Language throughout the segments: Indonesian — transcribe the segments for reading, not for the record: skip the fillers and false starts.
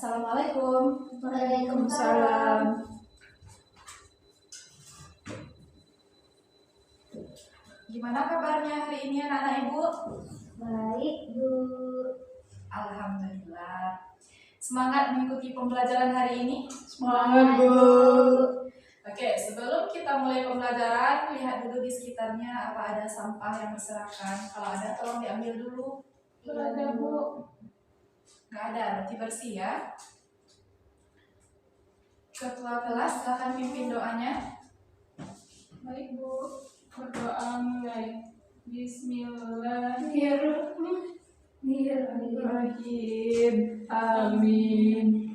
Assalamualaikum. Waalaikumsalam. Gimana kabarnya hari ini anak-anak ibu? Baik, Bu. Alhamdulillah. Semangat mengikuti pembelajaran hari ini? Semangat, Bu. Oke, sebelum kita mulai pembelajaran, lihat dulu di sekitarnya apa ada sampah yang berserakan. Kalau ada tolong diambil dulu. Tidak ada, Bu. Nggak ada, berarti bersih ya. Ketua kelas, silakan pimpin doanya. Baik, Bu. Berdoa mulai. Bismillahirrahmanirrahim. Amin.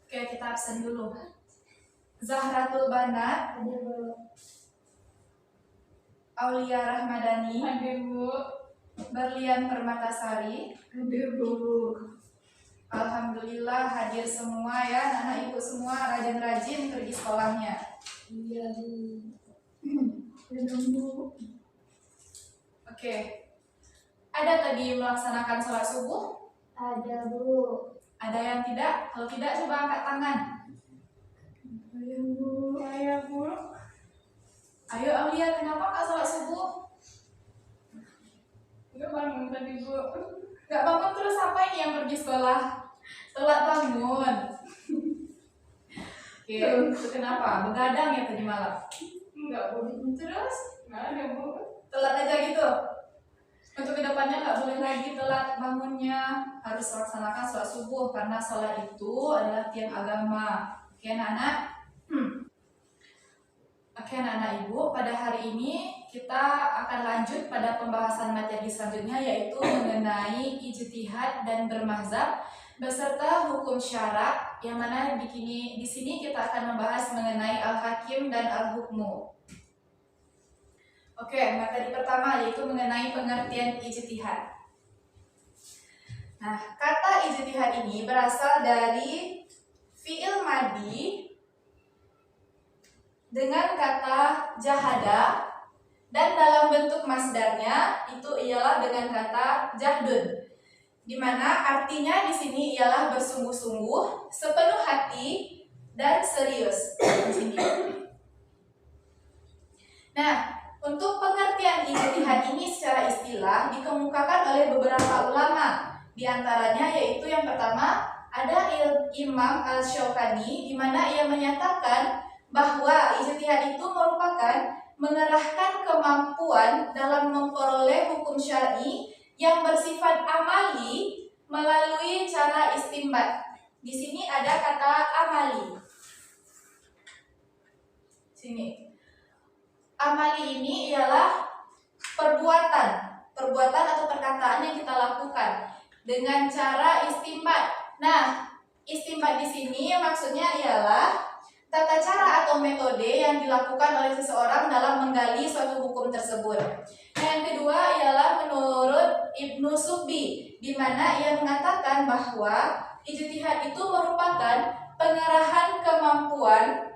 Oke, kita absen dulu. Zahratul Banat, Ada, Bu. Aulia Rahmadani, Ada, Bu. Berlian Permatasari. Ada, Bu. Alhamdulillah hadir semua ya, anak ibu semua rajin-rajin pergi sekolahnya. Iya, Bu. Ada, Bu. Oke, ada tadi melaksanakan sholat subuh? Ada, Bu. Ada yang tidak? Kalau tidak coba angkat tangan. Ayo, Bu. Ayo, Bu. Ayo Aulia, kenapa kak sholat subuh? Enggak bangun tadi, Bu. Gak bangun terus apa ini yang pergi sekolah? Telat bangun. Oke, itu kenapa? Begadang ya tadi malam? Enggak, Bu. Terus? Enggak ada, Bu. Telat aja gitu? Untuk kedepannya nggak boleh lagi telat bangunnya, harus laksanakan sholat subuh karena sholat itu adalah tiang agama. Oke anak-anak? Oke anak-anak ibu, pada hari ini kita akan lanjut pada pembahasan materi selanjutnya yaitu mengenai ijtihad dan bermazhab beserta hukum syara, yang mana di sini kita akan membahas mengenai al-hakim dan al-hukmu. Oke, materi pertama yaitu mengenai pengertian ijtihad. Nah, kata ijtihad ini berasal dari fi'il madi dengan kata jahada, dan dalam bentuk masdarnya itu ialah dengan kata jahdun, di mana artinya di sini ialah bersungguh-sungguh, sepenuh hati dan serius. Di sini. Nah, untuk pengertian ijtihad ini secara istilah dikemukakan oleh beberapa ulama. Di antaranya yaitu yang pertama ada Imam Al-Syaukani, di mana ia menyatakan bahwa ijtihad itu merupakan mengerahkan kemampuan dalam memperoleh hukum syar'i yang bersifat amali melalui cara istinbat. Di sini ada kata amali. Sini. Amali ini ialah perbuatan atau perkataan yang kita lakukan dengan cara istinbat. Nah, istinbat di sini maksudnya ialah tata cara atau metode yang dilakukan oleh seseorang dalam menggali suatu hukum tersebut. Yang kedua ialah menurut Ibnu Subbi, di mana ia mengatakan bahwa ijtihad itu merupakan pengerahan kemampuan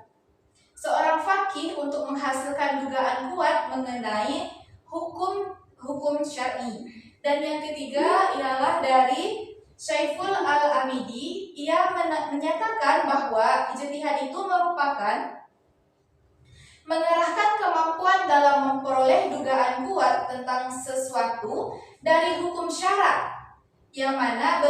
seorang faqih untuk menghasilkan dugaan kuat mengenai hukum syar'i. Dan yang ketiga ialah dari Syaiful Al-Amidi, ia menyatakan bahwa ijtihad itu merupakan mengerahkan kemampuan dalam memperoleh dugaan kuat tentang sesuatu dari hukum syara, yang mana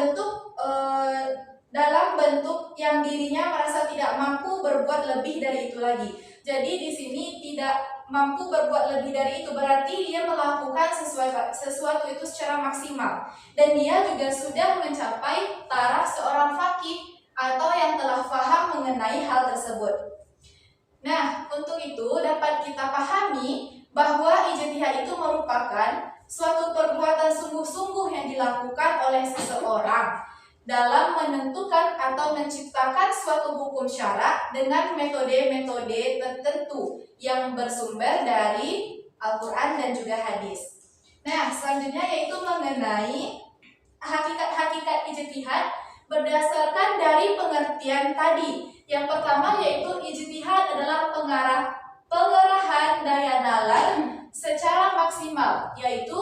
dalam bentuk yang dirinya merasa tidak mampu berbuat lebih dari itu lagi. Jadi di sini tidak mampu berbuat lebih dari itu berarti dia melakukan sesuatu itu secara maksimal, dan dia juga sudah mencapai taraf seorang faqih atau yang telah paham mengenai hal tersebut. Nah, untuk itu dapat kita pahami bahwa ijtihad itu merupakan suatu perbuatan sungguh-sungguh yang dilakukan oleh seseorang dalam menentukan atau menciptakan suatu hukum syara dengan metode-metode tertentu yang bersumber dari Al-Quran dan juga hadis. Nah, selanjutnya yaitu mengenai hakikat-hakikat ijtihad berdasarkan dari pengertian tadi. Yang pertama yaitu ijtihad adalah pengerahan daya nalar secara maksimal, yaitu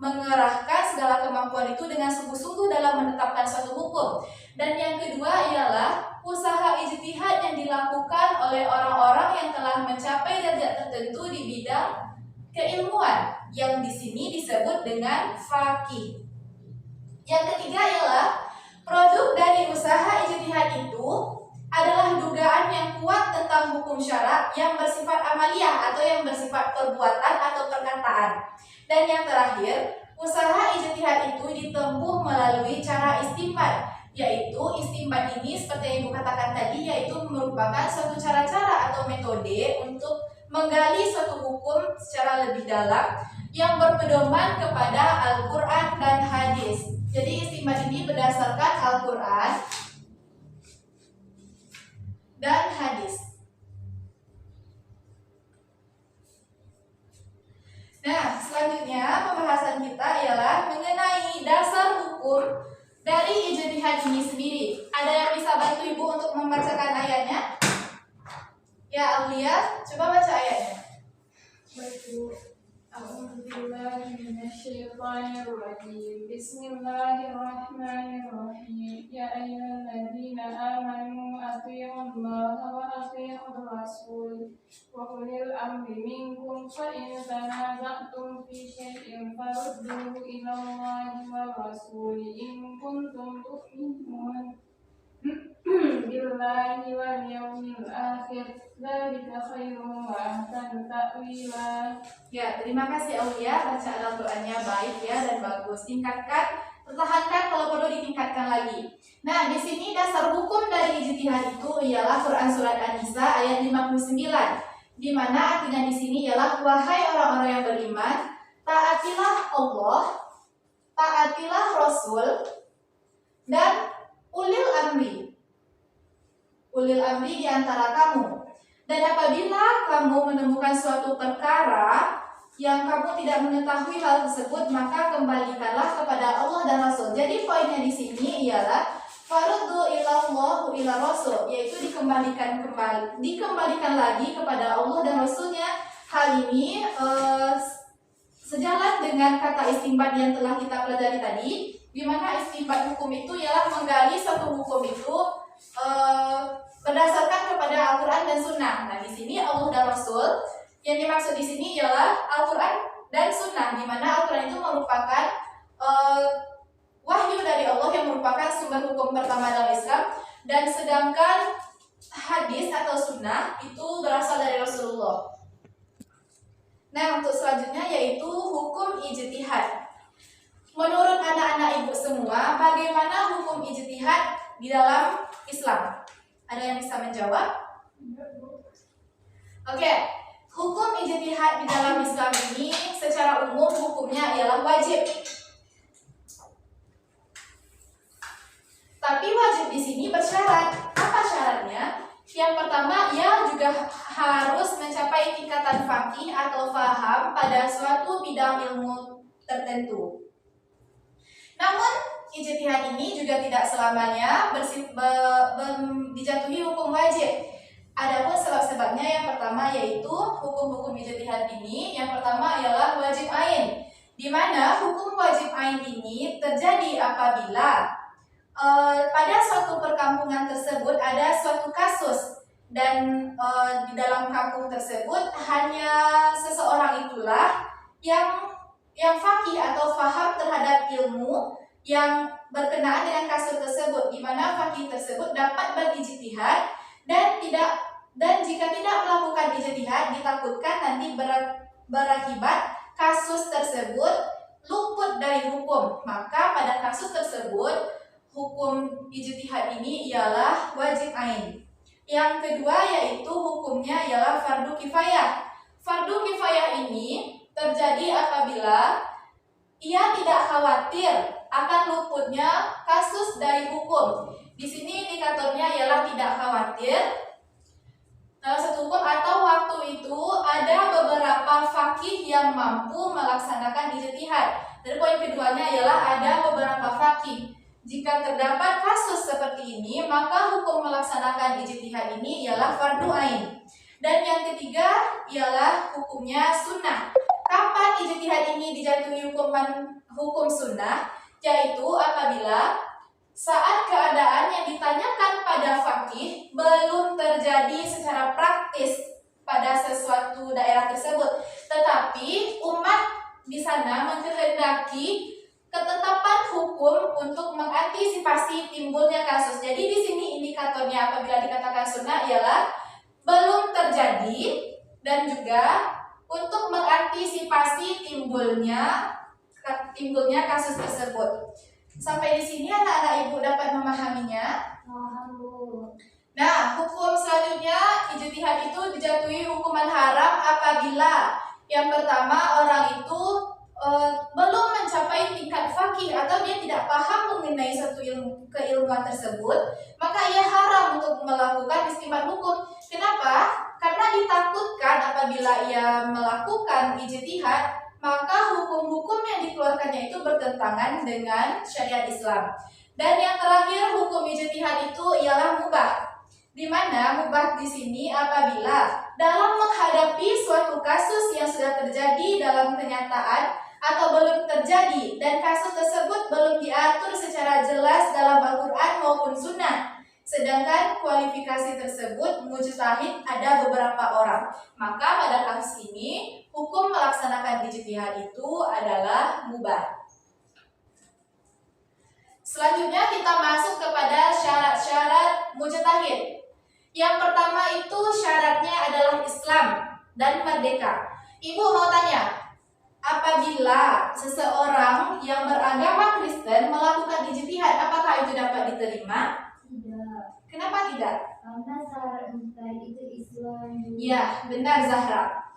mengerahkan segala kemampuan itu dengan sungguh-sungguh dalam menetapkan suatu hukum. Dan yang kedua ialah usaha ijtihad yang dilakukan oleh orang-orang yang telah mencapai derajat tertentu di bidang keilmuan yang di sini disebut dengan faqih. Yang ketiga ialah produk dari usaha ijtihad itu adalah dugaan yang kuat tentang hukum syara yang bersifat amaliyah atau yang bersifat perbuatan atau perkataan. Dan yang terakhir, usaha ijtihad itu ditempuh melalui cara istinbat, yaitu istinbat ini seperti yang Ibu katakan tadi, yaitu merupakan suatu cara-cara atau metode untuk menggali suatu hukum secara lebih dalam yang berpedoman kepada Al-Quran dan hadis. Jadi istinbat ini berdasarkan Al-Quran dan hadis. Nah, selanjutnya pembahasan kita ialah mengenai dasar hukum dari ijtihad ini sendiri. Ada yang bisa bantu Ibu untuk membacakan ayatnya? Ya, Aulia, coba baca ayatnya. Baik, Bu. A'udzubillahi minasyaitonirrajim. Bismillahirrahmanirrahim. Ya ayyuhalladzina amanu athi'ullaha wa athi'ur rasul wa ulil amri minkum fa in tanaza'tum fi syai'in farudduhu ila Allahi wa rasuli in kuntum tu'minun billahi wal yawmil akhir. Dzalika khairun wa ahsanu ta'wila. Ya, terima kasih Aulia, bacaan Al-Qur'annya baik ya dan bagus. Tingkatkan, pertahankan kalau perlu ditingkatkan lagi. Nah, di sini dasar hukum dari ijtihad itu ialah Quran surat An-Nisa ayat 59. Di mana artinya di sini ialah wahai orang-orang yang beriman, taatilah Allah, taatilah Rasul dan ulil amri. Ulil amri di antara kamu. Dan apabila kamu menemukan suatu perkara yang kamu tidak mengetahui hal tersebut, maka kembalikanlah kepada Allah dan Rasul. Jadi poinnya di sini ialah faruddu ilallah ila Rasul, yaitu dikembalikan lagi kepada Allah dan Rasulnya. Hal ini sejalan dengan kata istinbat yang telah kita pelajari tadi, di mana istinbat hukum itu ialah menggali suatu hukum itu berdasarkan kepada Al-Quran dan Sunnah. Nah, di sini Allah dan Rasul yang dimaksud di sini ialah Al-Quran dan Sunnah, di mana Al-Quran itu merupakan wahyu dari Allah yang merupakan sumber hukum pertama dalam Islam, dan sedangkan hadis atau Sunnah itu berasal dari Rasulullah. Nah, untuk selanjutnya yaitu hukum ijtihad. Menurut anak-anak ibu semua, bagaimana hukum ijtihad di dalam Islam? Ada yang bisa menjawab? Oke, hukum ijtihad di dalam Islam ini secara umum hukumnya ialah wajib. Tapi wajib di sini bersyarat. Apa syaratnya? Yang pertama, ia juga harus mencapai tingkatan faqih atau faham pada suatu bidang ilmu tertentu. Namun, ijtihad ini juga tidak selamanya dijatuhi hukum wajib. Adapun sebab-sebabnya, yang pertama yaitu hukum-hukum ijtihad ini, yang pertama ialah wajib ain, di mana hukum wajib ain ini terjadi apabila pada suatu perkampungan tersebut ada suatu kasus, dan di dalam kampung tersebut hanya seseorang itulah yang faqih atau faham terhadap ilmu yang berkenaan dengan kasus tersebut, di mana faqih tersebut dapat berijtihad dan jika tidak melakukan ijtihad ditakutkan nanti berakibat kasus tersebut luput dari hukum. Maka pada kasus tersebut hukum ijtihad ini ialah wajib ain. Yang kedua yaitu hukumnya ialah fardu kifayah. Fardu kifayah ini terjadi apabila ia tidak khawatir akan luputnya kasus dari hukum. Di sini indikatornya ialah tidak khawatir dalam satu hukum atau waktu itu ada beberapa faqih yang mampu melaksanakan ijtihad. Dan poin keduanya ialah ada beberapa faqih. Jika terdapat kasus seperti ini, maka hukum melaksanakan ijtihad ini ialah fardu ain. Dan yang ketiga ialah hukumnya sunnah. Kapan ijtihad ini dijatuhi hukum sunnah? Yaitu apabila saat keadaan ada faqih belum terjadi secara praktis pada sesuatu daerah tersebut, tetapi umat di sana mengkehendaki ketetapan hukum untuk mengantisipasi timbulnya kasus. Jadi di sini indikatornya apabila dikatakan sunnah ialah belum terjadi dan juga untuk mengantisipasi timbulnya kasus tersebut. Sampai di sini anak-anak ibu dapat memahaminya? Nah, hukum selanjutnya ijtihad itu dijatuhi hukuman haram apabila yang pertama orang itu belum mencapai tingkat faqih atau dia tidak paham mengenai suatu keilmuan tersebut, maka ia haram untuk melakukan istimbat hukum. Kenapa? Karena ditakutkan apabila ia melakukan ijtihad, maka hukum-hukum yang dikeluarkannya itu bertentangan dengan syariat Islam. Dan yang terakhir, hukum ijtihad itu ialah mubah. Di mana mubah di sini apabila dalam menghadapi suatu kasus yang sudah terjadi dalam kenyataan atau belum terjadi dan kasus tersebut belum diatur secara jelas dalam Al-Quran maupun Sunnah, sedangkan kualifikasi tersebut mujtahid ada beberapa orang, maka pada kasus ini hukum melaksanakan ijtihad itu adalah mubah. Selanjutnya kita masuk kepada syarat-syarat mujtahid. Yang pertama itu syaratnya adalah Islam dan merdeka. Ibu mau tanya, apabila seseorang yang beragama Kristen melakukan ijtihad, apakah itu dapat diterima? Tidak. Kenapa tidak? Karena syarat mujtahid itu Islam. Ya, benar Zahra.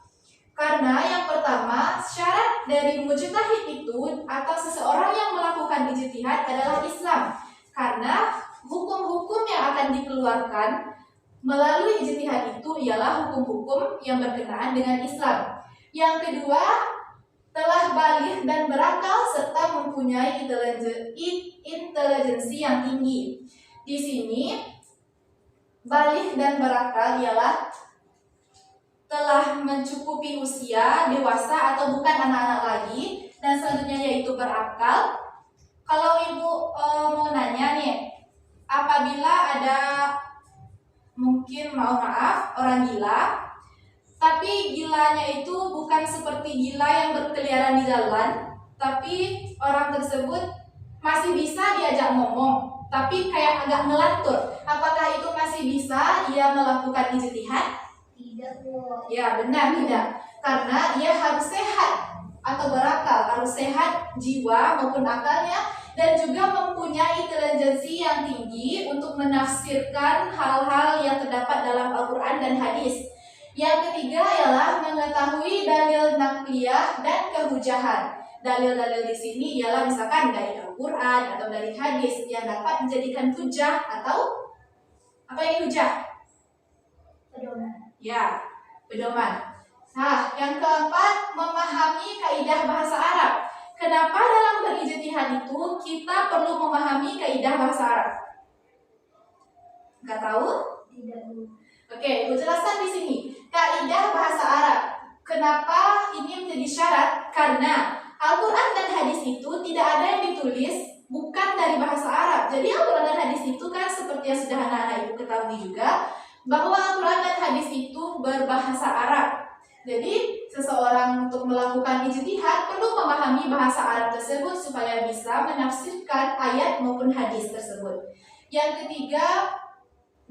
Karena yang pertama, syarat dari mujtahid itu atau seseorang yang melakukan ijtihad adalah Islam. Karena hukum-hukum yang akan dikeluarkan melalui ijtihad itu ialah hukum-hukum yang berkenaan dengan Islam. Yang kedua, telah baligh dan berakal serta mempunyai intelijensi yang tinggi. Di sini baligh dan berakal ialah telah mencukupi usia dewasa atau bukan anak-anak lagi, dan selanjutnya yaitu berakal. Kalau ibu mau nanya nih, apabila ada mungkin maaf orang gila, tapi gilanya itu bukan seperti gila yang berkeliaran di jalan, tapi orang tersebut masih bisa diajak ngomong, tapi kayak agak ngelantur. Apakah itu masih bisa ia melakukan ijtihad? Tidak, Bu. Ya, benar tidak. Karena ia harus sehat atau berakal, harus sehat jiwa maupun akalnya, dan juga mempunyai intelijensi yang tinggi untuk menafsirkan hal-hal yang terdapat dalam Al-Quran dan hadis. Yang ketiga ialah mengetahui dalil nakliyah dan kehujahan. Dalil-dalil di sini ialah misalkan dari Al-Quran atau dari hadis yang dapat menjadikan hujah atau apa ini hujah? Pedoman. Ya, pedoman. Nah, yang keempat, memahami kaidah bahasa Arab. Kenapa dalam berijtihad itu kita perlu memahami kaidah bahasa Arab? Nggak tahu? Tidak, Bu. Oke, Ibu jelaskan di sini. Kaidah bahasa Arab. Kenapa ini menjadi syarat? Karena Al-Quran dan hadis itu tidak ada yang ditulis bukan dari bahasa Arab. Jadi Al-Quran dan hadis itu kan seperti yang sudah anak-anak Ibu ketahui juga, bahwa Al-Quran dan hadis itu berbahasa Arab. Jadi seseorang untuk melakukan ijtihad perlu memahami bahasa Arab tersebut supaya bisa menafsirkan ayat maupun hadis tersebut. Yang ketiga,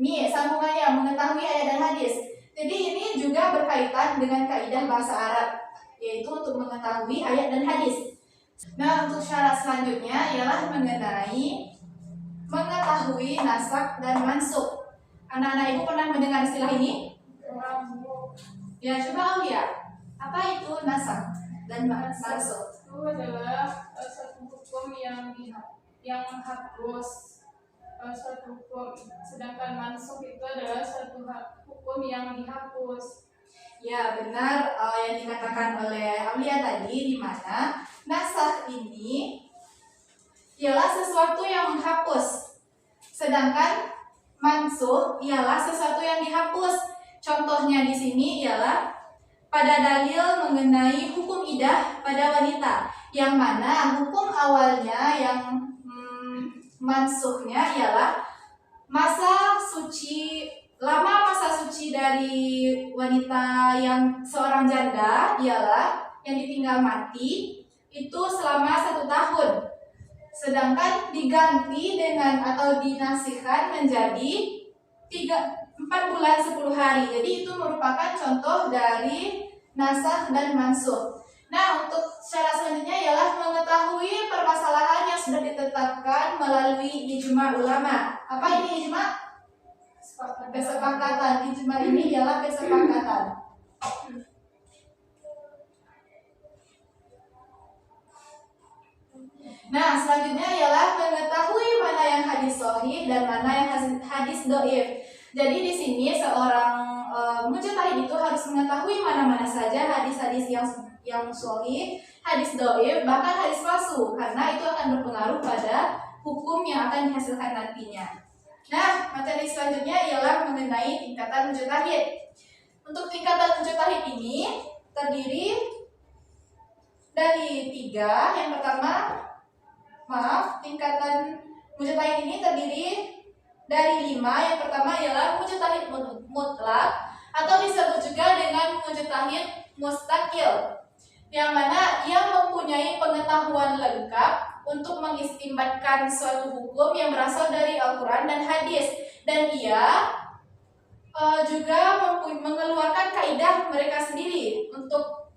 nih sambungannya mengetahui ayat dan hadis. Jadi ini juga berkaitan dengan kaidah bahasa Arab, yaitu untuk mengetahui ayat dan hadis. Nah, untuk syarat selanjutnya ialah mengenai mengetahui nasak dan mansukh. Anak-anak Ibu pernah mendengar istilah ini? Ya, coba lihat. Apa itu nasak dan mansukh? Itu adalah satu hukum yang menghapus suatu hukum, sedangkan mansukh itu adalah suatu hukum yang dihapus. Ya, benar yang dikatakan oleh Aulia tadi, di mana nasakh ini ialah sesuatu yang menghapus, sedangkan mansukh ialah sesuatu yang dihapus. Contohnya di sini ialah pada dalil mengenai hukum idah pada wanita, yang mana hukum awalnya yang mansukhnya ialah masa seorang janda ialah yang ditinggal mati itu selama 1 tahun. Sedangkan diganti dengan atau dinasihkan menjadi 4 bulan 10 hari. Jadi itu merupakan contoh dari nasakh dan mansukh. Nah, untuk cara selanjutnya ialah mengetahui permasalahan yang sudah ditetapkan melalui ijma ulama. Apa ini ijma? Kesepakatan. Ijma ini ialah kesepakatan. Nah, selanjutnya ialah mengetahui mana yang hadis sahih dan mana yang hadis dhaif. Jadi di sini seorang mujtahid itu harus mengetahui mana-mana saja hadis-hadis yang sahih, hadis dhaif, bahkan hadis palsu, karena itu akan berpengaruh pada hukum yang akan dihasilkan nantinya. Nah, materi selanjutnya ialah mengenai tingkatan mujtahid. Untuk tingkatan mujtahid ini terdiri dari 3. Yang pertama, tingkatan mujtahid ini terdiri dari 5. Yang pertama ialah mujtahid mutlak atau disebut juga dengan mujtahid mustaqil, yang mana ia mempunyai pengetahuan lengkap untuk mengistimbatkan suatu hukum yang berasal dari Al-Quran dan hadis, dan ia juga mengeluarkan kaidah mereka sendiri. Untuk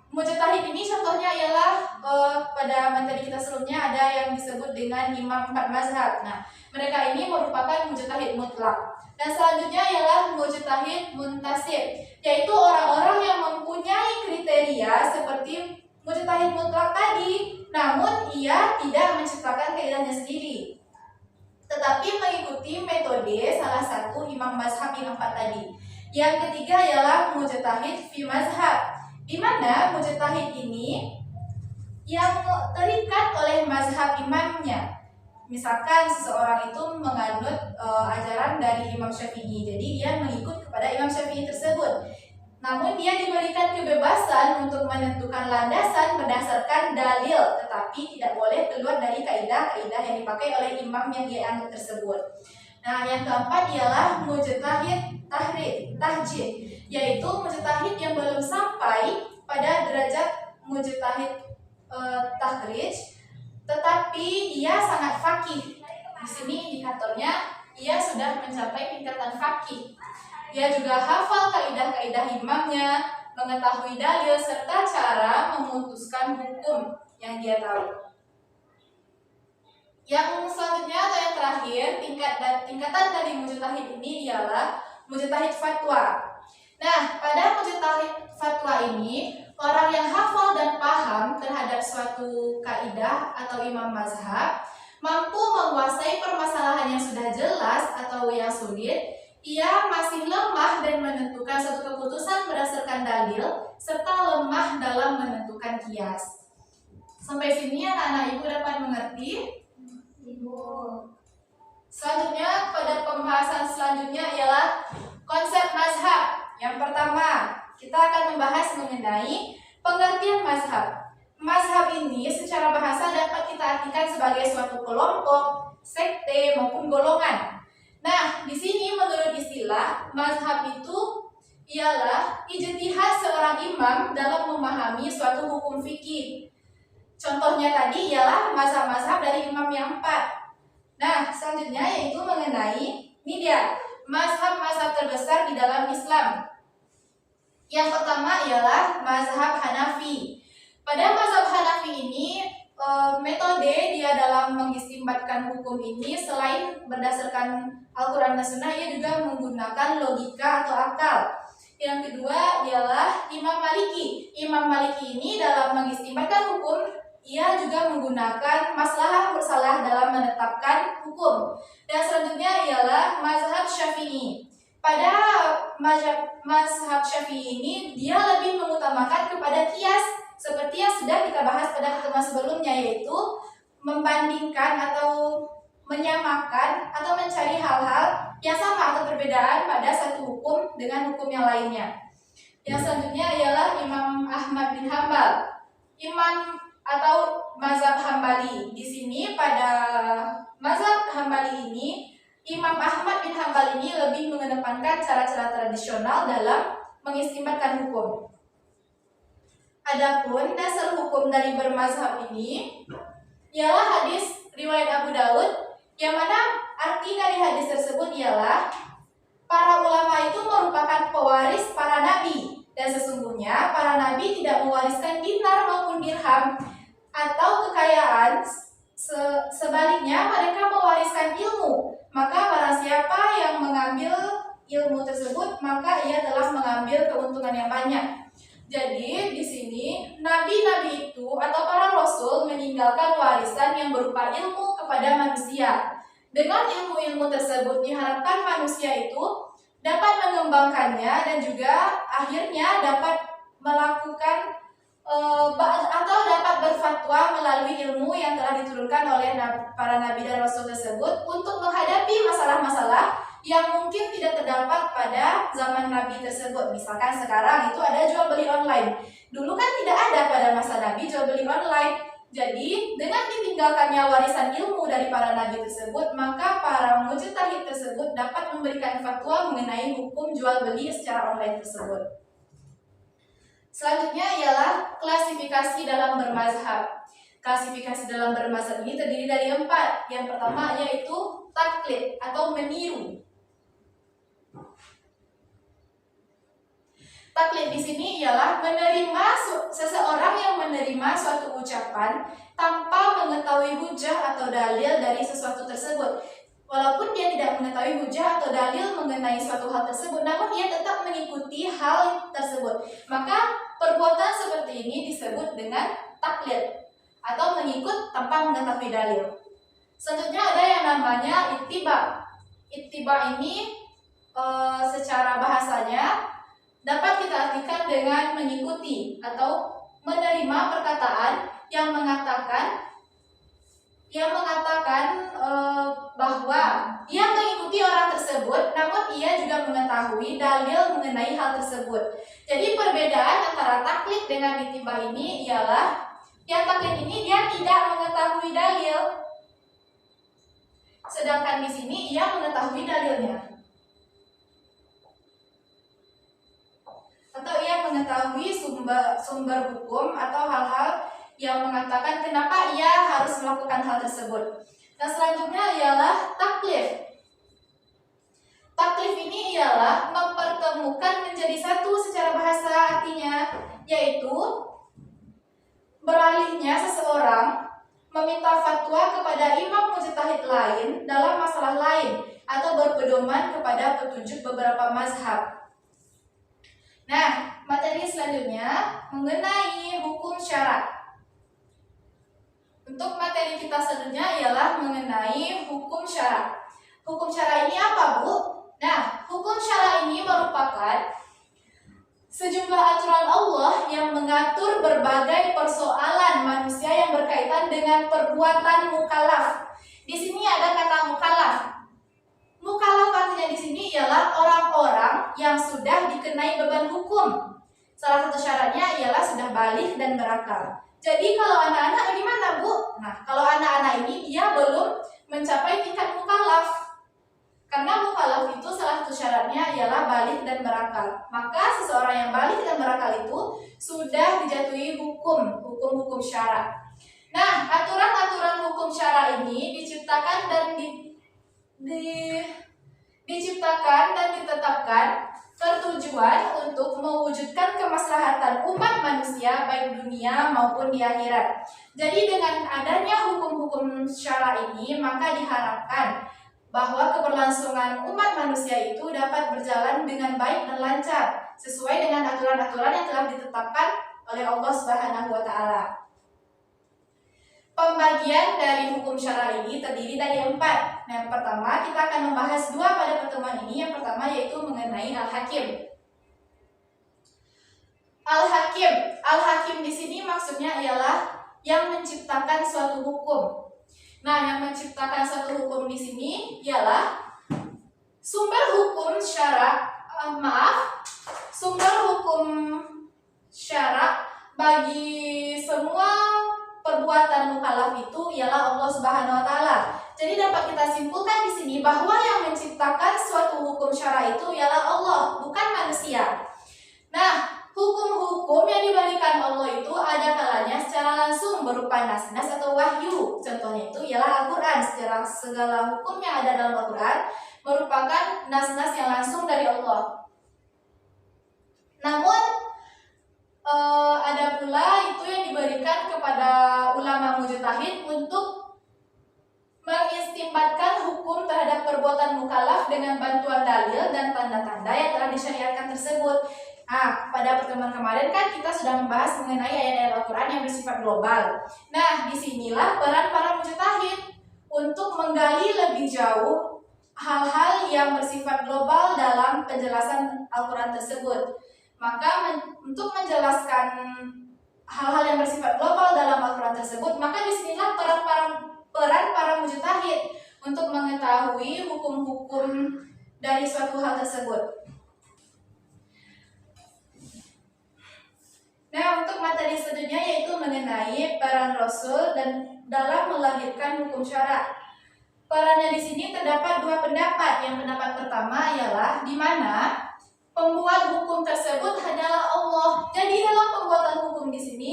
mujtahid ini contohnya ialah pada materi kita sebelumnya ada yang disebut dengan imam 4 mazhab. Nah, mereka ini merupakan mujtahid mutlak. Dan selanjutnya ialah mujtahid muntasib, yaitu orang-orang yang mempunyai kriteria seperti mujtahid mutlak tadi, namun ia tidak menciptakan kaidahnya sendiri, tetapi mengikuti metode salah satu imam mazhab yang 4 tadi. Yang ketiga ialah mujtahid fi mazhab, di mana mujtahid ini yang terikat oleh mazhab imamnya. Misalkan seseorang itu menganut ajaran dari Imam Syafi'i, jadi dia mengikut kepada Imam Syafi'i tersebut. Namun dia diberikan kebebasan untuk menentukan landasan berdasarkan dalil, tetapi tidak boleh keluar dari kaidah-kaidah yang dipakai oleh imam yang dia anut tersebut. Nah, yang keempat ialah mujtahid tahjid, yaitu mujtahid yang belum sampai pada derajat mujtahid takhrij, tetapi ia sangat faqih. Di sini indikatornya ia sudah mencapai tingkatan faqih. Dia juga hafal kaidah-kaidah imamnya, mengetahui dalil serta cara memutuskan hukum yang dia tahu. Yang selanjutnya atau yang terakhir, tingkatan dari mujtahid ini ialah mujtahid fatwa. Nah, pada mujtahid fatwa ini, orang yang hafal dan paham terhadap suatu kaidah atau imam mazhab, mampu menguasai permasalahan yang sudah jelas atau yang sulit, ia masih lemah dan menentukan suatu keputusan berdasarkan dalil, serta lemah dalam menentukan kias. Sampai sini anak-anak ibu dapat mengerti? Ibu. Selanjutnya, pada pembahasan selanjutnya ialah konsep mazhab. Yang pertama, kita akan membahas mengenai pengertian mazhab. Mazhab ini secara bahasa dapat kita artikan sebagai suatu kelompok, sekte maupun golongan. Nah, di sini menurut istilah, mazhab itu ialah ijtihad seorang imam dalam memahami suatu hukum fikih. Contohnya tadi ialah mazhab-mazhab dari imam yang 4. Nah, selanjutnya yaitu mengenai, ini dia, mazhab-mazhab terbesar di dalam Islam. Yang pertama ialah mazhab Hanafi. Pada mazhab Hanafi ini, metode dia dalam mengistimbatkan hukum ini selain berdasarkan Al-Quran dan Sunnah, ia juga menggunakan logika atau akal. Yang kedua ialah Imam Maliki. Imam Maliki ini dalam mengistimbatkan hukum, ia juga menggunakan maslahah mursalah dalam menetapkan hukum. Dan selanjutnya ialah mazhab Syafi'i. Pada mazhab Syafi'i ini, dia lebih mengutamakan kepada kias, seperti yang sudah kita bahas pada pertemuan sebelumnya, yaitu membandingkan atau menyamakan atau mencari hal-hal yang sama atau perbedaan pada satu hukum dengan hukum yang lainnya. Yang selanjutnya ialah Imam Ahmad bin Hambal. Imam atau mazhab Hambali. Di sini pada mazhab Hambali ini, Imam Ahmad bin Hambal ini lebih mengedepankan cara-cara tradisional dalam mengistimbatkan hukum. Adapun dasar hukum dari bermazhab ini ialah hadis riwayat Abu Daud, yang mana arti dari hadis tersebut ialah para ulama itu merupakan pewaris para nabi, dan sesungguhnya para nabi tidak mewariskan dinar maupun dirham atau kekayaan. Sebaliknya mereka mewariskan ilmu. Maka barang siapa yang mengambil ilmu tersebut, maka ia telah mengambil keuntungan yang banyak. Jadi di sini nabi-nabi itu atau para rasul meninggalkan warisan yang berupa ilmu kepada manusia. Dengan ilmu-ilmu tersebut diharapkan manusia itu dapat mengembangkannya dan juga akhirnya dapat melakukan atau dapat berfatwa melalui ilmu yang telah diturunkan oleh para nabi dan rasul tersebut untuk menghadapi masalah-masalah yang mungkin tidak terdapat pada zaman nabi tersebut. Misalkan sekarang itu ada jual beli online. Dulu kan tidak ada pada masa nabi jual beli online. Jadi dengan ditinggalkannya warisan ilmu dari para nabi tersebut, maka para mujtahid tersebut dapat memberikan fatwa mengenai hukum jual beli secara online tersebut. Selanjutnya ialah klasifikasi dalam bermazhab. Klasifikasi dalam bermazhab ini terdiri dari 4. Yang pertama yaitu taklid atau meniru. Taklid di sini ialah menerima seseorang yang menerima suatu ucapan tanpa mengetahui hujah atau dalil dari sesuatu tersebut. Walaupun dia tidak mengetahui hujah atau dalil mengenai suatu hal tersebut, namun dia tetap mengikuti hal tersebut. Maka perbuatan seperti ini disebut dengan taklid atau mengikut tanpa mengetahui dalil. Selanjutnya ada yang namanya ittiba. Ittiba ini secara bahasanya dapat kita artikan dengan mengikuti atau menerima perkataan yang mengatakan bahwa ia mengikuti orang tersebut, namun ia juga mengetahui dalil mengenai hal tersebut. Jadi perbedaan antara taklid dengan ittiba ini ialah yang taklid ini dia tidak mengetahui dalil, sedangkan di sini ia mengetahui dalilnya, atau ia mengetahui sumber hukum atau hal-hal yang mengatakan kenapa ia harus melakukan hal tersebut. Dan selanjutnya ialah taklif. Taklif ini ialah mempertemukan menjadi satu secara bahasa, artinya yaitu beralihnya seseorang meminta fatwa kepada imam mujtahid lain dalam masalah lain atau berpedoman kepada petunjuk beberapa mazhab. Nah, materi selanjutnya mengenai hukum syara. Untuk materi kita selanjutnya ialah mengenai hukum syara. Hukum syara ini apa, Bu? Nah, hukum syara ini merupakan sejumlah aturan Allah yang mengatur berbagai persoalan manusia yang berkaitan dengan perbuatan mukallaf. Di sini ada kata mukallaf. Mukallaf artinya di sini ialah orang-orang yang sudah dikenai beban hukum. Salah satu syaratnya ialah sudah balik dan berakal. Jadi kalau anak-anak bagaimana, Bu? Nah, kalau anak-anak ini dia belum mencapai tingkat mukallaf. Karena mukallaf itu salah satu syaratnya ialah balik dan berakal. Maka seseorang yang balik dan berakal itu sudah dijatuhi hukum syara. Nah, aturan-aturan hukum syara ini diciptakan dan ditetapkan bertujuan untuk mewujudkan kemaslahatan umat manusia baik dunia maupun di akhirat. Jadi dengan adanya hukum-hukum syara ini, maka diharapkan bahwa keberlangsungan umat manusia itu dapat berjalan dengan baik dan lancar sesuai dengan aturan-aturan yang telah ditetapkan oleh Allah Subhanahu wa taala. Pembagian dari hukum syara ini terdiri dari 4. Yang pertama, kita akan membahas 2 pada pertemuan ini. Yang pertama yaitu mengenai al-hakim. Al-hakim di sini maksudnya ialah yang menciptakan suatu hukum. Nah, yang menciptakan suatu hukum di sini ialah sumber hukum syara bagi semua perbuatan mukallaf itu ialah Allah Subhanahu wa taala. Jadi dapat kita simpulkan di sini bahwa yang menciptakan suatu hukum syara itu ialah Allah, bukan manusia. Nah, hukum-hukum yang diberikan Allah itu ada kalanya secara langsung berupa nas-nas atau wahyu. Contohnya itu ialah Al-Quran. Segala hukum yang ada dalam Al-Quran merupakan nas-nas yang langsung dari Allah. Namun ada pula itu yang diberikan kepada ulama mujtahid untuk mengistimbatkan hukum terhadap perbuatan mukallaf dengan bantuan dalil dan tanda-tanda yang telah disyariatkan tersebut. Nah, pada pertemuan kemarin kan kita sudah membahas mengenai ayat-ayat Al-Quran yang bersifat global. Nah, disinilah peran para mujtahid untuk menggali lebih jauh hal-hal yang bersifat global dalam penjelasan Al-Quran tersebut. Maka untuk menjelaskan hal-hal yang bersifat global dalam Al-Quran tersebut, maka disinilah peran para mujtahid untuk mengetahui hukum-hukum dari suatu hal tersebut. Nah, untuk materi selanjutnya yaitu mengenai peran Rasul dan dalam melahirkan hukum syara. Perannya di sini terdapat dua pendapat. Yang pendapat pertama ialah di mana pembuat hukum tersebut hanyalah Allah. Jadi dalam pembuatan hukum di sini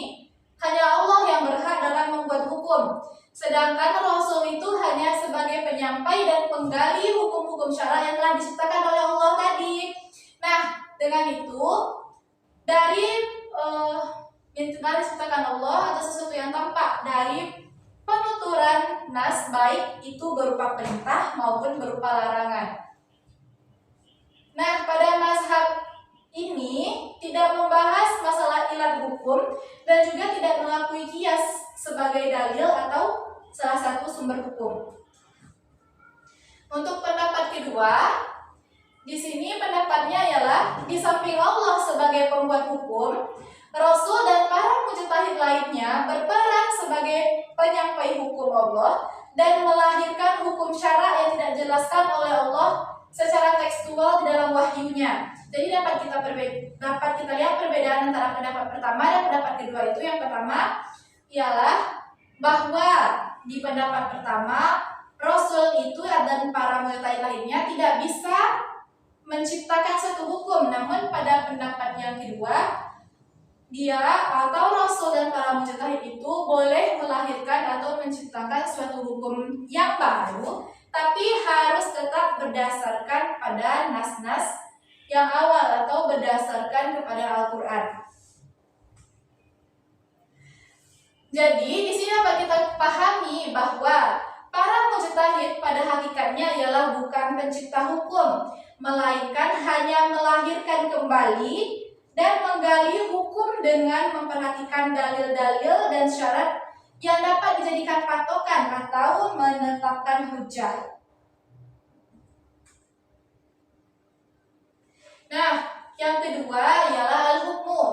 hanya Allah yang berhak dalam membuat hukum. Sedangkan Rasul itu hanya sebagai penyampai dan penggali hukum-hukum syara yang telah diciptakan oleh Allah tadi. Nah, dengan itu dari yang telah diciptakan Allah atau sesuatu yang tampak dari penuturan nas, baik itu berupa perintah maupun berupa larangan. Nah, pada mazhab ini tidak membahas masalah ilat hukum dan juga tidak mengakui qiyas sebagai dalil atau salah satu sumber hukum. Untuk pendapat kedua, di sini pendapatnya ialah di samping Allah sebagai pembuat hukum, Rasul dan para mujtahid lainnya berperan sebagai penyampai hukum Allah dan melahirkan hukum syara yang tidak dijelaskan oleh Allah secara tekstual di dalam wahyunya. Jadi dapat kita lihat perbedaan antara pendapat pertama dan pendapat kedua itu. Yang pertama ialah bahwa di pendapat pertama Rasul itu dan para mujtahid lainnya tidak bisa menciptakan satu hukum, namun pada pendapat yang kedua dia atau Rasul dan para mujtahid itu boleh melahirkan atau menciptakan suatu hukum yang baru, tapi harus tetap berdasarkan pada nas-nas yang awal atau berdasarkan kepada Al-Quran. Jadi di sini dapat kita pahami bahwa para mujtahid pada hakikatnya ialah bukan pencipta hukum, melainkan hanya melahirkan kembali dan menggali hukum dengan memperhatikan dalil-dalil dan syarat yang dapat dijadikan patokan atau menetapkan hujjah. Nah, yang kedua ialah al-hukmu.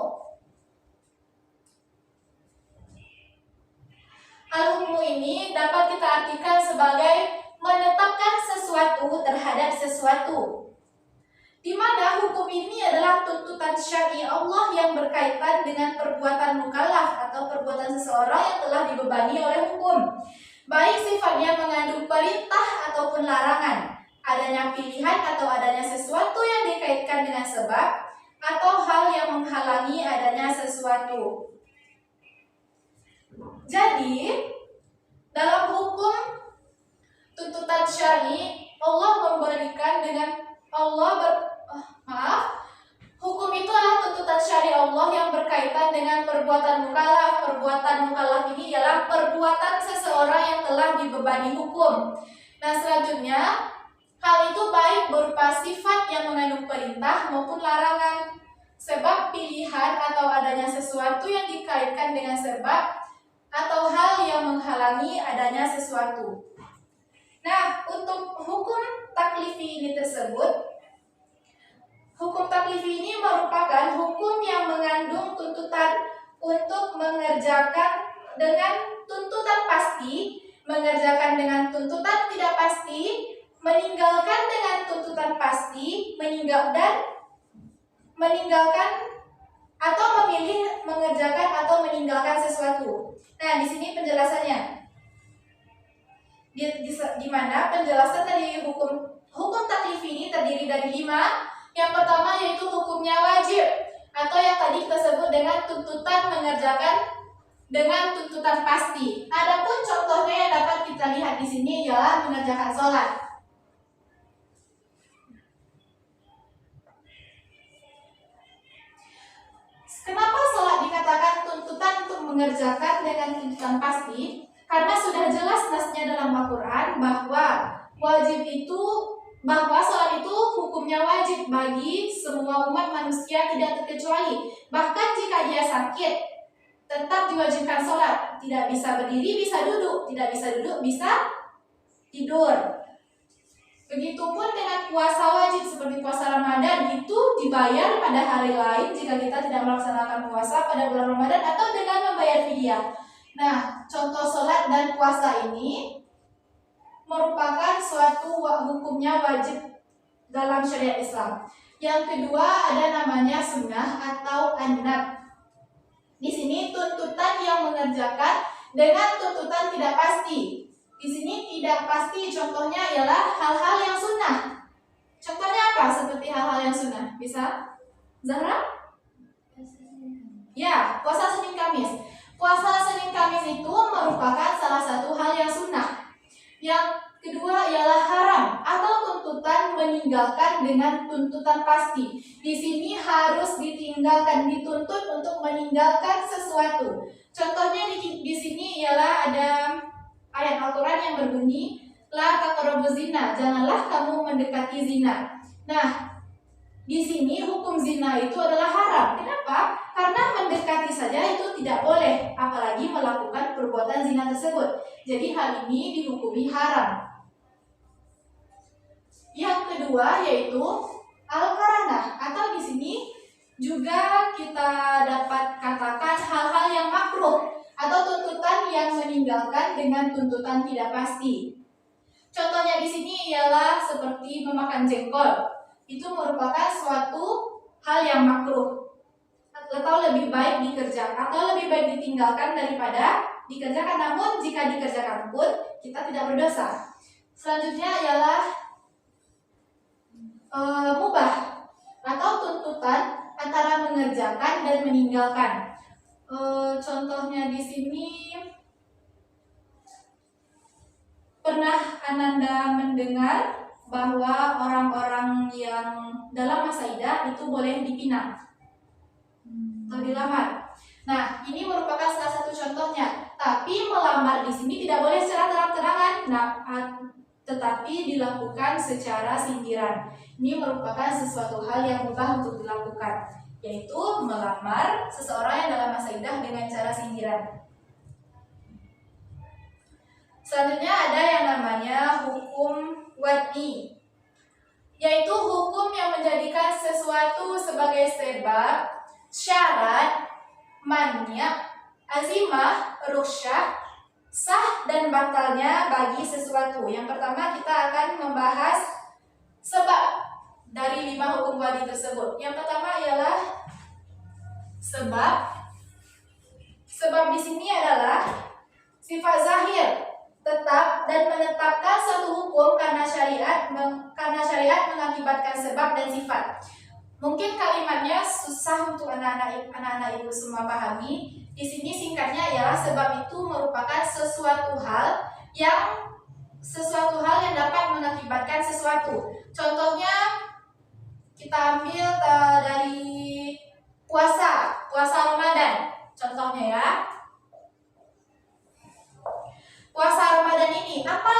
Al-hukmu ini dapat kita artikan sebagai menetapkan sesuatu terhadap sesuatu, di mana hukum ini adalah tuntutan syar'i Allah yang berkaitan dengan perbuatan mukallaf atau perbuatan seseorang yang telah dibebani oleh hukum, baik sifatnya mengandung perintah ataupun larangan, adanya pilihan atau adanya sesuatu yang dikaitkan dengan sebab, atau hal yang menghalangi adanya sesuatu. Jadi dalam hukum tuntutan syar'i Allah memberikan dengan hukum itu adalah tuntutan syari Allah yang berkaitan dengan perbuatan mukallaf. Perbuatan mukallaf ini ialah perbuatan seseorang yang telah dibebani hukum. Nah, selanjutnya hal itu baik berupa sifat yang mengandung perintah maupun larangan, sebab pilihan atau adanya sesuatu yang dikaitkan dengan sebab, atau hal yang menghalangi adanya sesuatu. Nah, untuk hukum taklifi ini tersebut, hukum taklifi ini merupakan hukum yang mengandung tuntutan untuk mengerjakan dengan tuntutan pasti, mengerjakan dengan tuntutan tidak pasti, meninggalkan dengan tuntutan pasti, meninggalkan atau memilih mengerjakan atau meninggalkan sesuatu. Nah, di sini penjelasannya. Di mana penjelasan dari hukum taklif ini terdiri dari 5. Yang pertama yaitu hukumnya wajib tuntutan mengerjakan dengan tuntutan pasti. Adapun contohnya yang dapat kita lihat di sini ialah mengerjakan sholat. Kenapa sholat dikatakan tuntutan untuk mengerjakan dengan tuntutan pasti? Karena sudah jelas nasnya dalam Al-Quran bahwa sholat itu hukumnya wajib bagi semua umat manusia tidak terkecuali. Bahkan jika dia sakit, tetap diwajibkan sholat. Tidak bisa berdiri, bisa duduk. Tidak bisa duduk, bisa tidur. Begitupun dengan puasa wajib seperti puasa Ramadan, itu dibayar pada hari lain jika kita tidak melaksanakan puasa pada bulan Ramadan atau dengan membayar fidyah. Nah, contoh sholat dan puasa ini merupakan suatu hukumnya wajib dalam syariat Islam. Yang kedua ada namanya sunnah atau an-nadb. Di sini tuntutan yang mengerjakan dengan tuntutan tidak pasti. Di sini tidak pasti contohnya ialah hal-hal yang sunnah. Contohnya apa? Seperti hal-hal yang sunnah. Bisa? Zahra? Ya, puasa Senin Kamis. Puasa Senin Kamis itu merupakan salah satu hal yang sunnah. Yang kedua ialah haram atau tuntutan meninggalkan dengan tuntutan pasti. Di sini harus ditinggalkan, dituntut untuk meninggalkan sesuatu. Contohnya di sini ialah ada ayat Al-Quran yang berbunyi, la taqrabuz zina, janganlah kamu mendekati zina. Nah, di sini hukum zina itu adalah haram. Kenapa? Karena mendekati saja itu tidak boleh, apalagi melakukan perbuatan zina tersebut. Jadi hal ini dihukumi haram. Yang kedua yaitu al-karanah, atau di sini juga kita dapat katakan hal-hal yang makruh atau tuntutan yang meninggalkan dengan tuntutan tidak pasti. Contohnya di sini ialah seperti memakan jengkol. Itu merupakan suatu hal yang makruh atau lebih baik dikerjakan atau lebih baik ditinggalkan daripada dikerjakan. Namun jika dikerjakan pun kita tidak berdosa. Selanjutnya ialah mubah atau tuntutan antara mengerjakan dan meninggalkan. Contohnya di sini pernah Ananda mendengar bahwa orang-orang yang dalam masa idah itu boleh dipinang atau dilamar. Nah, ini merupakan salah satu contohnya. Tapi melamar di sini tidak boleh secara terang-terangan, tetapi dilakukan secara sindiran. Ini merupakan sesuatu hal yang mubah untuk dilakukan, yaitu melamar seseorang yang dalam masa idah dengan cara sindiran. Selanjutnya ada yang namanya hukum wad'i, yaitu hukum yang menjadikan sesuatu sebagai sebab, syarat, mania, azimah, rukhsah, sah dan batalnya bagi sesuatu. Yang pertama kita akan membahas sebab dari 5 hukum wad'i tersebut. Yang pertama ialah sebab. Sebab di sini adalah sifat zahir, tetap dan menetapkan suatu hukum karena syariat mengakibatkan sebab dan sifat. Mungkin kalimatnya susah untuk anak-anak ibu semua pahami. Di sini singkatnya ialah sebab itu merupakan sesuatu hal yang dapat mengakibatkan sesuatu. Contohnya kita ambil dari puasa Ramadan. Contohnya ya. Puasa Ramadan ini apa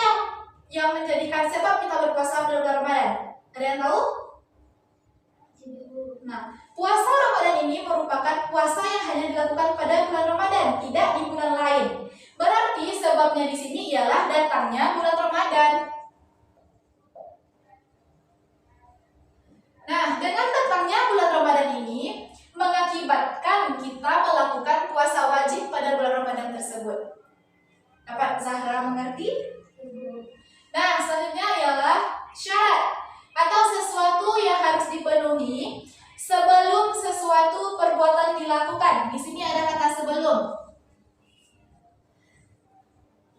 yang menjadikan sebab kita berpuasa pada bulan Ramadan? Ada yang tahu? Nah, puasa Ramadan ini merupakan puasa yang hanya dilakukan pada bulan Ramadan, tidak di bulan lain. Berarti sebabnya di sini ialah datangnya bulan Ramadan. Nah, dengan datangnya bulan Ramadan ini mengakibatkan kita melakukan puasa wajib pada bulan Ramadan tersebut. Dapat Zahra mengerti? Nah, selanjutnya ialah syarat atau sesuatu yang harus dipenuhi sebelum sesuatu perbuatan dilakukan. Di sini ada kata sebelum.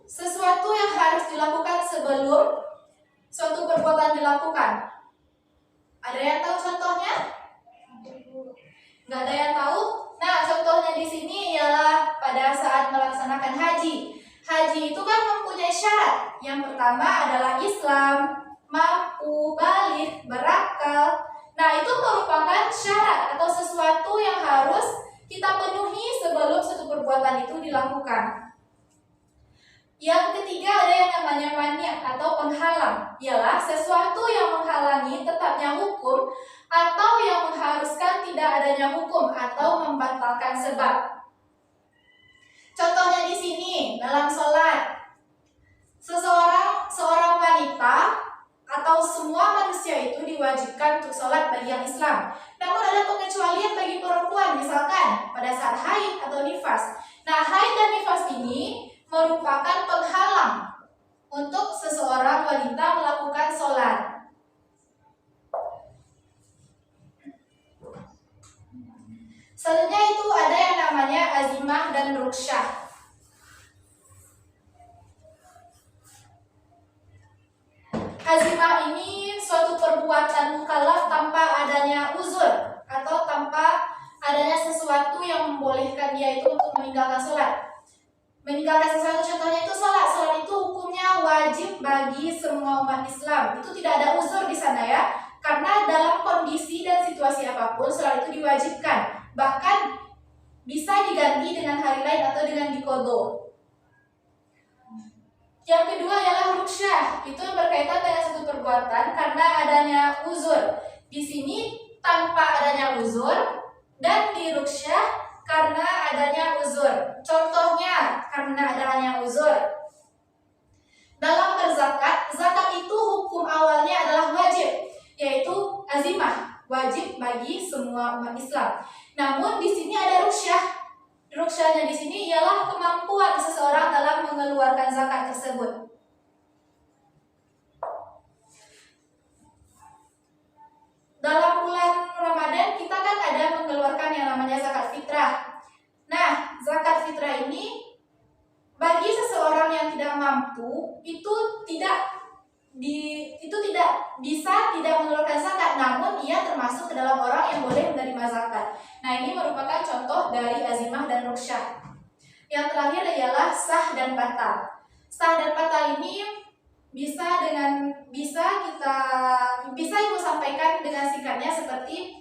Sesuatu yang harus dilakukan sebelum suatu perbuatan dilakukan. Ada yang tahu contohnya? Nggak ada yang tahu? Nah, contohnya di di sini ialah pada saat melaksanakan haji. Haji itu kan mempunyai syarat. Yang pertama adalah Islam, mampu, baligh, berakal. Nah, itu merupakan syarat atau sesuatu yang harus kita penuhi sebelum suatu perbuatan itu dilakukan. Yang ketiga ada yang namanya mani' atau penghalang, ialah sesuatu yang menghalangi tetapnya hukum atau yang mengharuskan tidak adanya hukum atau membatalkan sebab. Contohnya di sini dalam sholat, seorang wanita atau semua manusia itu diwajibkan untuk sholat bagi yang Islam. Namun ada pengecualian bagi perempuan, misalkan pada saat haid atau nifas. Nah, haid dan nifas ini merupakan penghalang untuk seseorang wanita melakukan sholat. Selanjutnya itu ada yang namanya azimah dan ruksyah. Azimah ini suatu perbuatan mukallaf tanpa adanya uzur atau tanpa adanya sesuatu yang membolehkan dia itu untuk meninggalkan sholat. Meninggalkan sesuatu contohnya itu sholat. Sholat itu hukumnya wajib bagi semua umat Islam. Itu tidak ada uzur di sana ya. Karena dalam kondisi dan situasi apapun sholat itu diwajibkan. Bahkan bisa diganti dengan hari lain atau dengan diqodho. Yang kedua ialah ruksyah. Itu berkaitan dengan satu perbuatan karena adanya uzur. Di sini tanpa adanya uzur dan di ruksyah karena adanya uzur. Contohnya karena adanya uzur. Dalam berzakat, zakat itu hukum awalnya adalah wajib, yaitu azimah, wajib bagi semua umat Islam. Namun di sini ada ruksyah. Ruksyahnya di sini ialah kemampuan seseorang dalam mengeluarkan zakat tersebut. Dalam bulan Ramadan kita kan ada mengeluarkan yang namanya zakat fitrah. Nah, zakat fitrah ini bagi seseorang yang tidak mampu itu tidak bisa tidak mengeluarkan zakat, namun ia termasuk ke dalam orang yang boleh menerima zakat. Nah, ini merupakan contoh dari azimah dan ruksyah. Yang terakhir ialah sah dan batal. Sah dan batal ini bisa ibu sampaikan dengan singkatnya seperti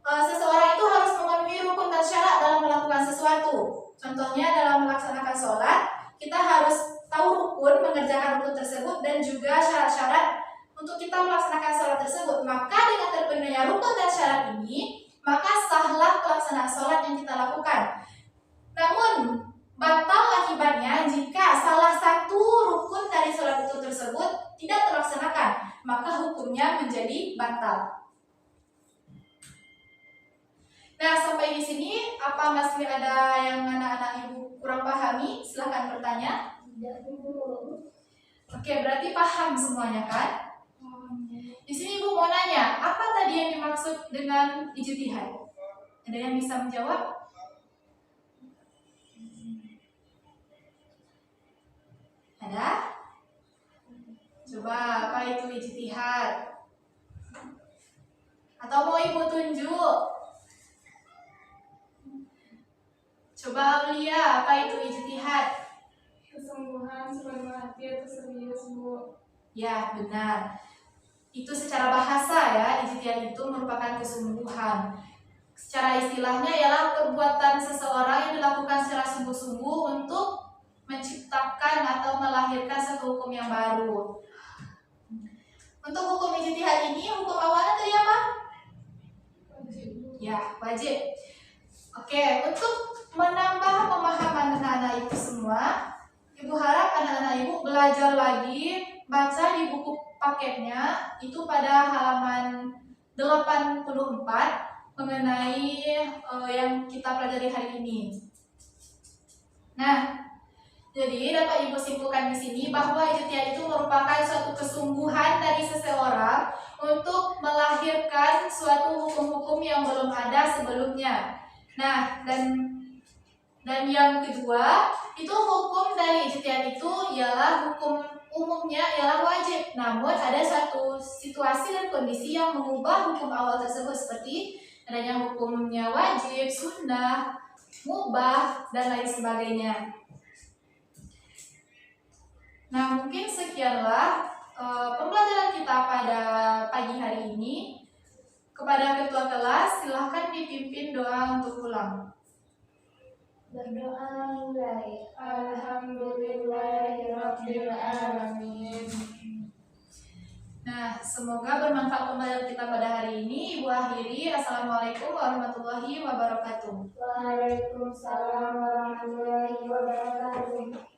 seseorang itu harus memenuhi rukun dan syarat dalam melakukan sesuatu. Contohnya dalam melaksanakan sholat, kita harus tahu rukun, mengerjakan rukun tersebut dan juga syarat-syarat untuk kita melaksanakan sholat tersebut. Maka dengan terpenuhinya rukun dan syarat ini, maka sahlah pelaksanaan sholat yang kita lakukan. Namun batal akibatnya jika salah satu rukun dari sholat itu tersebut tidak terlaksanakan, maka hukumnya menjadi batal. Nah, sampai di sini apa masih ada yang anak-anak ibu kurang pahami? Silahkan bertanya. Tidak dulu. Oke, berarti paham semuanya kan? Di sini ibu mau nanya, apa tadi yang dimaksud dengan ijtihad? Ada yang bisa menjawab? Ada? Coba, apa itu ijtihad? Atau mau ibu tunjuk? Coba Aulia, apa itu ijtihad? Kesungguhan sepenuh hati atau serius, Bu. Ya, benar. Itu secara bahasa ya, ijtihad itu merupakan kesungguhan. Secara istilahnya ialah perbuatan seseorang yang dilakukan secara sungguh-sungguh untuk menciptakan atau melahirkan satu hukum yang baru. Untuk hukum ijtihad ini, hukum awalnya tadi apa? Ya, wajib. Oke, untuk menambah pemahaman anak-anak itu semua, ibu harap anak-anak ibu belajar lagi, baca di buku paketnya itu pada halaman 84 mengenai yang kita pelajari hari ini. Nah, jadi dapat ibu simpulkan di sini bahwa ijtihad itu merupakan suatu kesungguhan dari seseorang untuk melahirkan suatu hukum-hukum yang belum ada sebelumnya. Nah, dan yang kedua, itu hukum dari ijtihad itu ialah hukum umumnya ialah wajib. Namun ada satu situasi dan kondisi yang mengubah hukum awal tersebut seperti adanya hukumnya wajib, sunnah, mubah, dan lain sebagainya. Nah, mungkin sekianlah pembelajaran kita pada pagi hari ini. Kepada ketua kelas, silahkan dipimpin doa untuk pulang. Berdoa mulai. Alhamdulillahirabbil alamin. Nah, semoga bermanfaat pembelajaran kita pada hari ini. Ibu akhiri, Assalamualaikum warahmatullahi wabarakatuh. Waalaikumsalam warahmatullahi wabarakatuh.